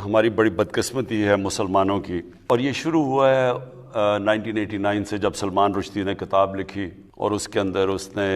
ہماری بڑی بدقسمتی ہے مسلمانوں کی، اور یہ شروع ہوا ہے 1989 سے، جب سلمان رشدی نے کتاب لکھی اور اس کے اندر اس نے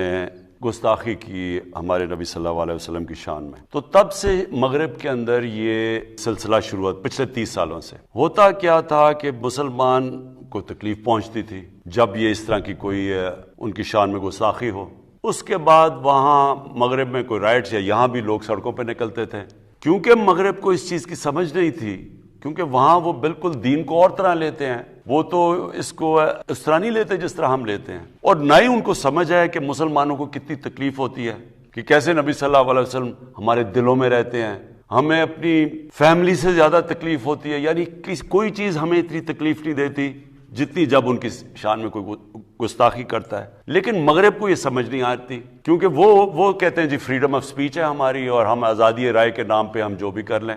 گستاخی کی ہمارے نبی صلی اللہ علیہ وسلم کی شان میں۔ تو تب سے مغرب کے اندر یہ سلسلہ شروع ہوا، پچھلے 30 سالوں سے۔ ہوتا کیا تھا کہ مسلمان کو تکلیف پہنچتی تھی جب یہ اس طرح کی کوئی ان کی شان میں گستاخی ہو۔ اس کے بعد وہاں مغرب میں کوئی رائٹس، یا یہاں بھی لوگ سڑکوں پہ نکلتے تھے، کیونکہ مغرب کو اس چیز کی سمجھ نہیں تھی، کیونکہ وہاں وہ بالکل دین کو اور طرح لیتے ہیں، وہ تو اس کو اس طرح نہیں لیتے جس طرح ہم لیتے ہیں، اور نہ ہی ان کو سمجھ ہے کہ مسلمانوں کو کتنی تکلیف ہوتی ہے، کہ کیسے نبی صلی اللہ علیہ وسلم ہمارے دلوں میں رہتے ہیں، ہمیں اپنی فیملی سے زیادہ تکلیف ہوتی ہے، یعنی کوئی چیز ہمیں اتنی تکلیف نہیں دیتی جتنی جب ان کی شان میں کوئی گستاخی کرتا ہے۔ لیکن مغرب کو یہ سمجھ نہیں آتی، کیونکہ وہ کہتے ہیں جی فریڈم آف سپیچ ہے ہماری، اور ہم آزادی رائے کے نام پہ ہم جو بھی کر لیں،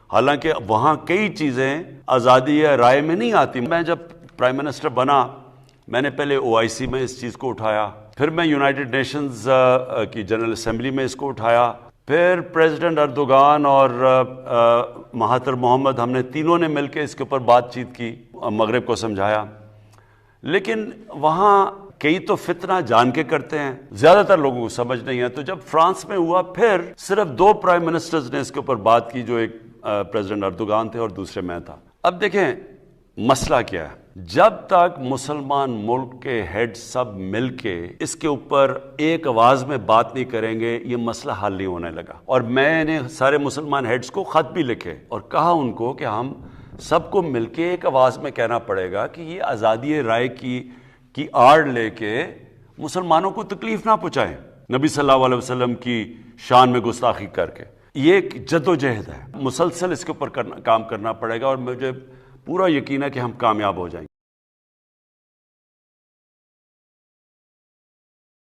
حالانکہ وہاں کئی چیزیں آزادی رائے میں نہیں آتی۔ میں جب پرائم منسٹر بنا، میں نے پہلے OIC میں اس چیز کو اٹھایا، پھر میں یونائٹڈ نیشنز کی جنرل اسمبلی میں اس کو اٹھایا، پھر پریزیڈنٹ اردوغان اور مہاتر محمد، ہم نے تینوں نے مل کے اس کے اوپر بات چیت کی، مغرب کو سمجھایا، لیکن وہاں کئی تو فتنہ جان کے کرتے ہیں، زیادہ تر لوگوں کو سمجھ نہیں ہے۔ تو جب فرانس میں ہوا، پھر صرف 2 پرائم منسٹرز نے اس کے اوپر بات کی، جو ایک پریزیڈنٹ اردوغان تھے اور دوسرے میں تھا۔ اب دیکھیں مسئلہ کیا ہے، جب تک مسلمان ملک کے ہیڈ سب مل کے اس کے اوپر ایک آواز میں بات نہیں کریں گے، یہ مسئلہ حل نہیں ہونے لگا۔ اور میں نے سارے مسلمان ہیڈز کو خط بھی لکھے اور کہا ان کو کہ ہم سب کو مل کے ایک آواز میں کہنا پڑے گا کہ یہ آزادی رائے کی آڑ لے کے مسلمانوں کو تکلیف نہ پہنچائیں، نبی صلی اللہ علیہ وسلم کی شان میں گستاخی کر کے۔ یہ ایک جد و جہد ہے، مسلسل اس کے اوپر کام کرنا پڑے گا، اور مجھے پورا یقین ہے کہ ہم کامیاب ہو جائیں گے۔